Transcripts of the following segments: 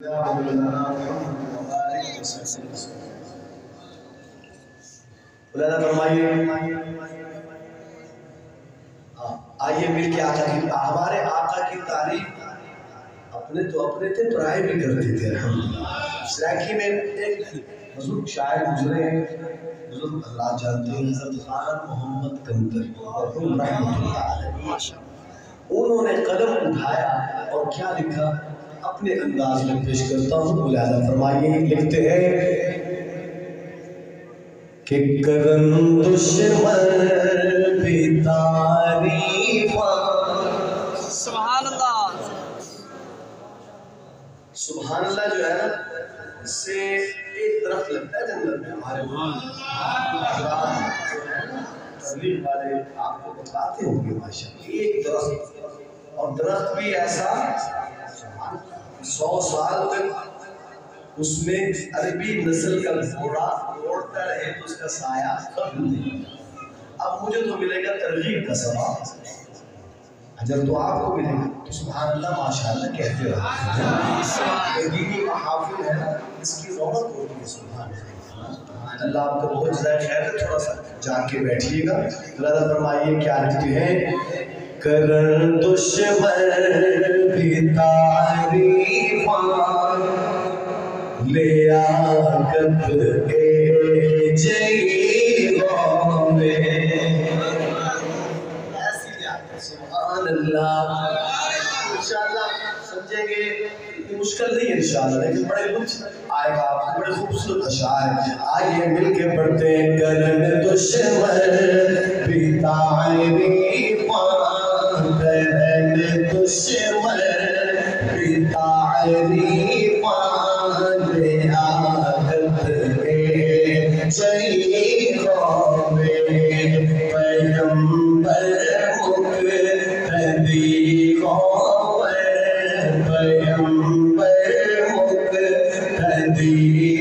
فرمائیے آئیے مل کے آقا کی ہمارے آقا کی تعریف اپنے تو اپنے تھے پرائے بھی کرتے تھے الحمدللہ۔ سراکی میں ایک بزرگ شاعر گزرے ہیں، بزرگ حضرات جانتے ہیں، حضرت خان محمد کمتر رحمۃ اللہ علیہ، انہوں نے قلم اٹھایا اور کیا لکھا اپنے انداز میں پیش کرتا ہوں، ملاحظہ فرمائیے۔ لکھتے ہیں کہ کرن دشمن بھی تعریفاں، سبحان اللہ، سبحان اللہ جو ہے نا، اس سے ایک درخت لگتا ہے جنگل میں، ہمارے تبلیغ والے آپ کو بتاتے ہوں گے ماشاءاللہ، ایک درخت، اور درخت بھی ایسا 100 سال تک اس میں عربی نسل کا گھوڑا دوڑتا رہے تو اس کا سایہ ختم نہیں۔ اب مجھے تو ملے گا ترغیب کا ثواب، اجر تو آپ کو ملے گا، تو سبحان اللہ ماشاءاللہ کہتے رہو۔ دینی محافل ہے اس کی رونق ہوتی ہے، سبحان اللہ۔ آپ کو بہت جزائے خیر ہے، تھوڑا سا جا کے بیٹھیے گا۔ اللہ فرمائیے کیا لکھتے ہیں، کرن دشمن بھی تعریفاں، لیاقت کے جیغوں میں، ایسی جاتے سبحان اللہ۔ انشاءاللہ سمجھیں گے، یہ مشکل نہیں ہے انشاءاللہ، لیکن بڑے لطف آئے گا آپ کو، بڑے خوبصورت اشعار ہیں۔ آئیے مل کے پڑھتے ہیں، کرن دشمن بھی تعریفاں، کرن دشمن بھی تعریفاں، لیاقت کے جیغوں میں، پیغمبر مقتدی خبر، پیغمبر مقتدی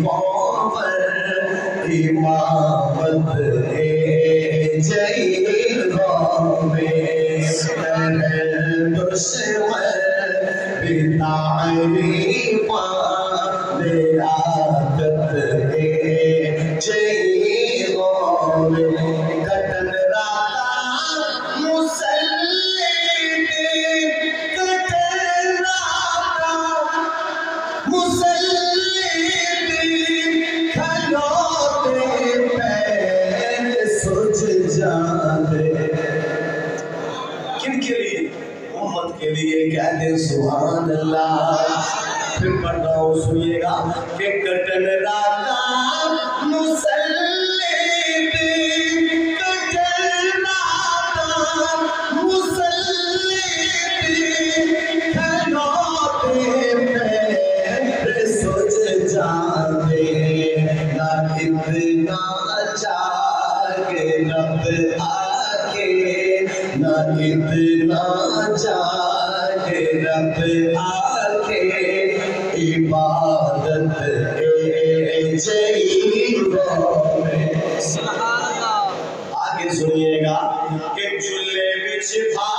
خبر، امامت کے جیغوں میں، کرن دشمن بھی تعریفاں، لیاقت کے جیغوں میں، کٹن راتا مسلح پہ، کٹن راتا مسلح پہ، کھلوتے پیر سج جاتے، کن کے لیے؟ امت کے لیے، کہتے سبحان اللہ۔ پھر پڑھ رہا ہوں سنیے گا کہ کٹن راتا مسلح پہ، کٹن راتا مسلح پہ، کھلوتے پیر سج جاتے، نہ اتنا جاگ رب آکے، نہ اتنا جاگ رب آکے، عبادت کے جیغوں میں، سبحان اللہ۔ آگے سنیے گا کہ چولہے بچ بھا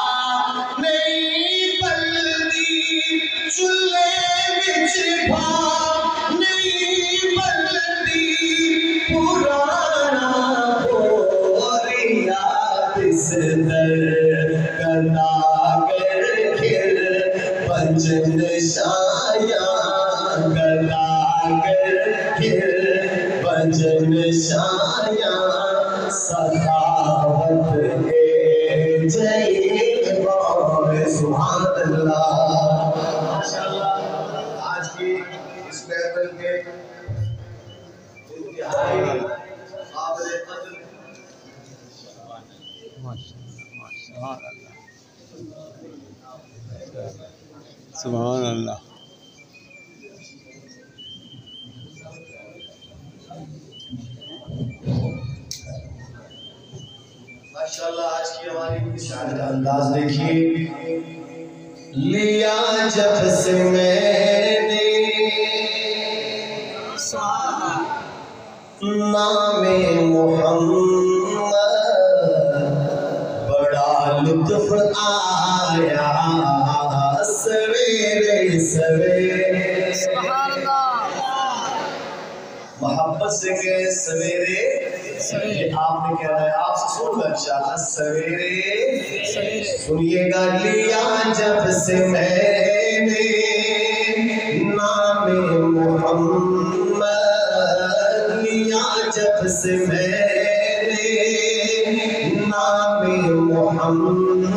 نہیں بلدی، چولہے بچ بھا نہیں بلدی، پرانا بوریا بستر گداگر گھر، پنجن شایاں گداگر گھر، پنجن شایاں، سخاوت کے جیغوں میں، سبحان اللہ۔ ماشاءاللہ آج کی اس محفل کے انتہائی قابل قدر سبحان اللہ۔ ماشاءاللہ آج کی ہماری شاعر کا انداز دیکھیے، لیا جب سے میں نے نام محمد، بڑا لطف آیا سویرے سویرے، محبت سے کہ سویرے یہ آپ نے کہنا ہے آپ سے سن گا انشاءاللہ سویرے سنیے گا لیا جب سے میں نے نام محمد لیا جب سے میں نے نام محمد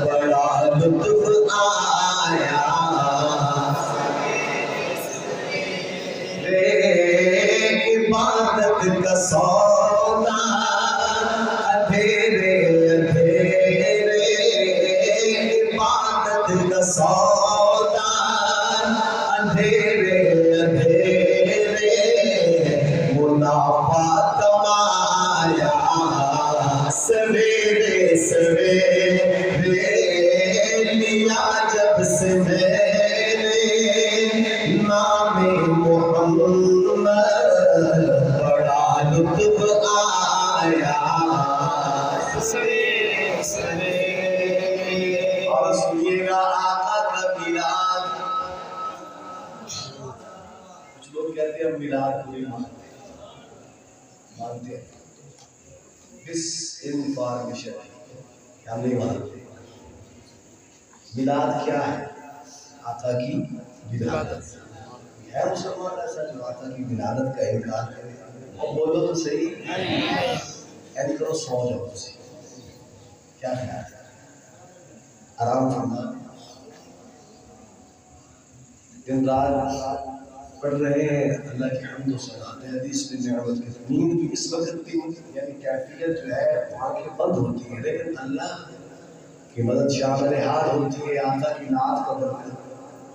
بڑا لطف آیا عبادت کا سودا اندھیرے اندھیرے عبادت کا سودا اندھیرے اندھیرے منافع کمایا سویرے سویرے لیا جب سے میں نے نام محمد بڑا لطف آیا اور سنیے گا آقا کا میلاد کچھ لوگ کہتے ہیں میلاد کوئی مانتے ہیں اس انفارمیشن ہم نہیں مانتے میلاد کیا ہے آقا کی ولادت ہے مسلمان ایسا جو آقا کی ولادت کا انکار کرے اور بولو تو صحیح ایڈ کرو سو جاؤ سے کیا خیال ہے آرام فرما دن رات پڑھ رہے ہیں اللہ کی حمد و ثنا حدیث میں نعمت کی نیند بھی اس وقت بھی یعنی کیفیت جو ہے آنکھیں بند ہوتی ہیں لیکن اللہ کی مدد شامل حال ہوتی ہے آقا کی نعت کا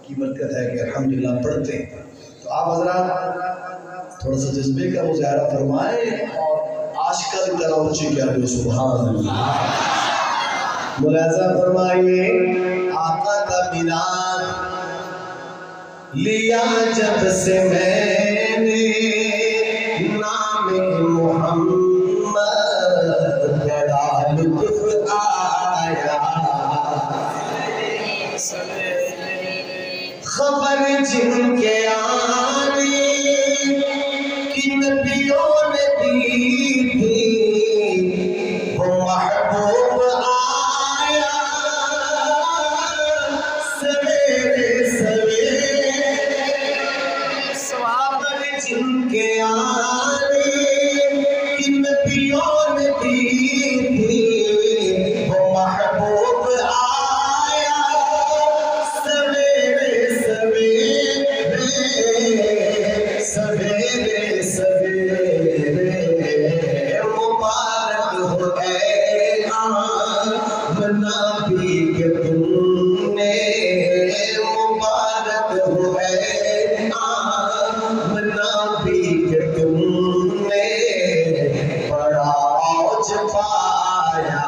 برکت ہے کہ الحمدللہ پڑھتے ہیں تو آپ حضرات تھوڑا سا جذبے کا مظاہرہ فرمائیں اور عاشقہ کی طرح اونچی کیا دو سبحان اللہ ملاحظہ فرمائیے آقا کا میلاد لیا جب سے میں نے نام محمد بڑا لطف آیا خبر جن کے آنے کی نبیوں نے دی تھی وہ محبوب آیا سویرے سویرے خبر جن کے آنے کی نبیوں نے دی تھی وہ محبوب آیا سویرے سویرے مبارک ہو اے نبی کے تم نے مبارک ہو اے نبی کے تم نے بڑا اوج پایا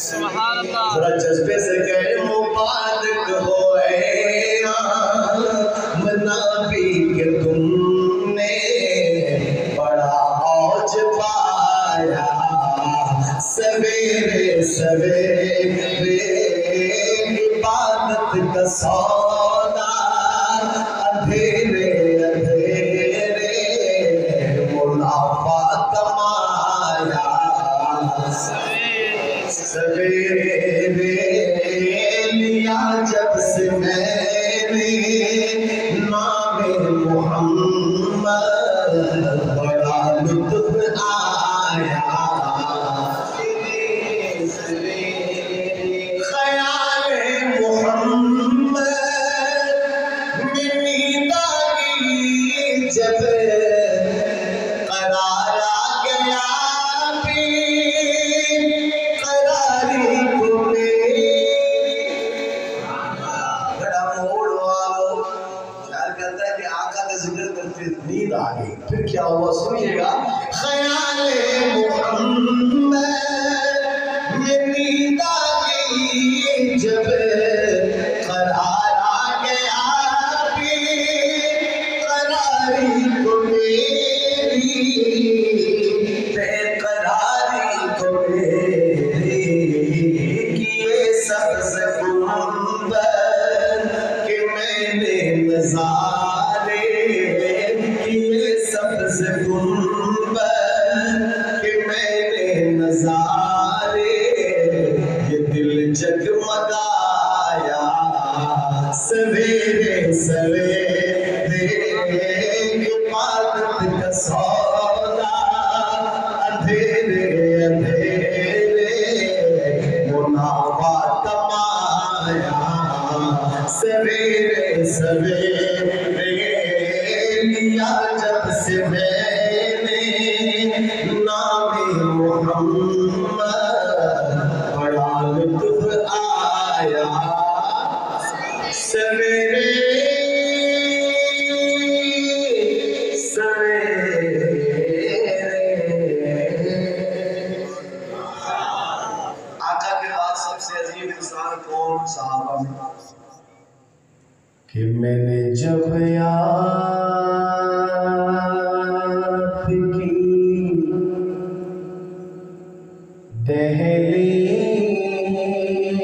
سبحان اللہ ذرا جذبے سے کہے مبارک ہو اے نبی کہ تم نے بڑا اوج پایا سویرے سویرے عبادت کا سودا اندھیرے اندھیرے منافع کمایا سویرے لیا جب سے میں نے نام محمد بڑا لطف آیا خیال محمد میں نیند آ گئی جب قرار آ گیا قراری کو بڑا موڑ والو خیال کرتا ہے کہ آقا کا ذکر کرتے نیند آ گئی پھر کیا ہوا سنیے گا خیال محمد میں نیند آ گئی جب قرار آ گیا قراری کو میری بے قراری کو میری کیے سبز گنبد کہ میں نے نظارہ سویرے سویرے عبادت کا سودا اندھیرے اندھیرے مناوا کمایا سویرے سویرے لیا جب سے میں نے نام محمد بڑا لطف آیا سویرے آقا کے بعد سب سے عظیم انسان کون؟ صحابہ میں کہ میں نے جب یاد کی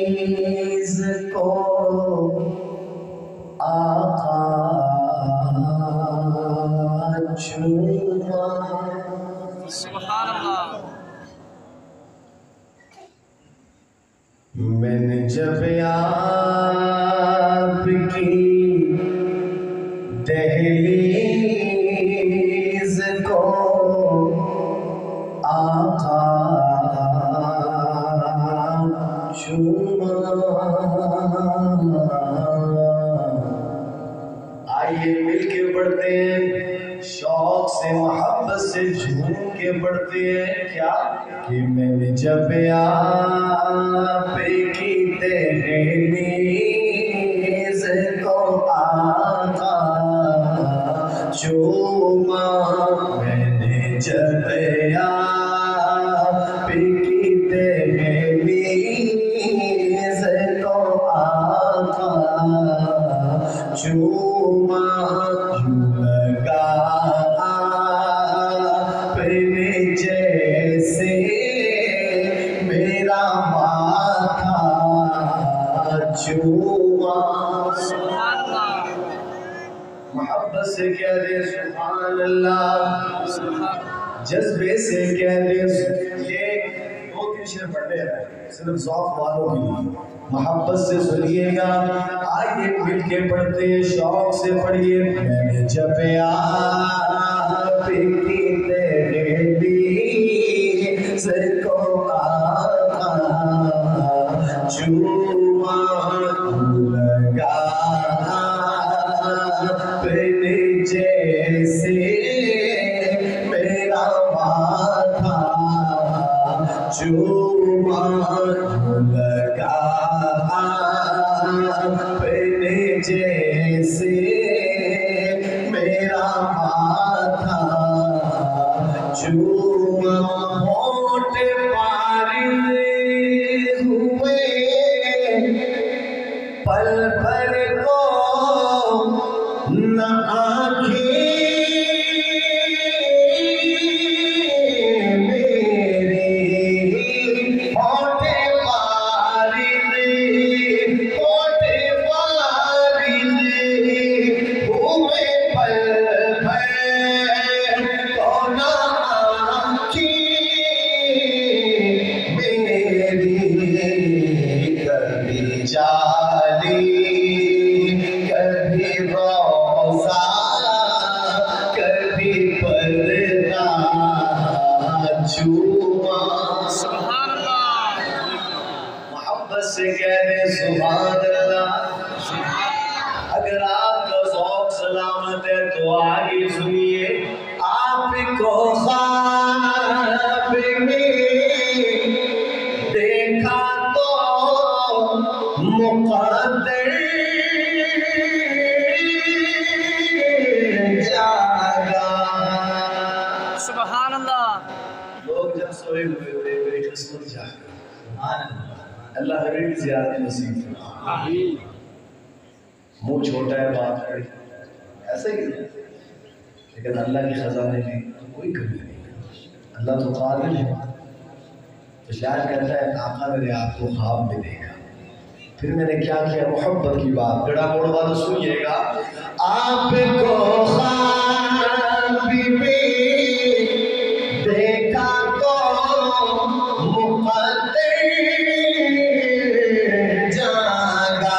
دہلیز کو آقا چوما سبحان اللہ میں نے جب یاد کی دہلیز کو آقا چوما آئیے مل کے پڑھتے ہیں شوق سے محبت سے جھوم کے پڑھتے ہیں کیا کہ میں نے جب آپ کی دہلیز کو آقا چوما میں نے جب آپ کی دہلیز کو آقا چوما لگا اپنے جیسے میرا ماتھا چوما سبحان اللہ محبت سے کہہ دے سبحان اللہ سبحان جذبے سے کہہ دے یہ دو تین شعر پڑھنے ہیں صرف ذوق والوں کے لیے محبت سے سنیے گا آئیے مل کے پڑھتے شوق سے پڑھیے میں نے جب آپ کی دہلیز کو آقا چوما لگا اپنے جیسے میرا ماتھا چوما لگا اپنے جیسے میرا ماتھا چوما ہونٹ پارد ہوئے پل بھر کو نہ آنکھیں سبحان اللہ محبت سے کہہ دیں سبحان اللہ اگر آپ کا ذوق سلامت ہے تو آگے سنیے آپ کو خواب میں دیکھا تو مقدر جاگا سبحان اللہ لوگ جب سوئے ہوئے ہوئے میری قسمت جاگا اللہ ہمیں بھی زیادہ نصیب فرمائے منہ چھوٹا ہے بات بڑی ایسا ہی ہے لیکن اللہ کی خزانے میں کوئی کمی نہیں اللہ تو قادر ہے تو شاید کہتا ہے آقا میں نے آپ کو خواب میں دیکھا پھر میں نے کیا کیا محبت کی بات گڑا موڑ والا سنیے گا آپ کو خواب میں دیکھا تو مقدر جاگا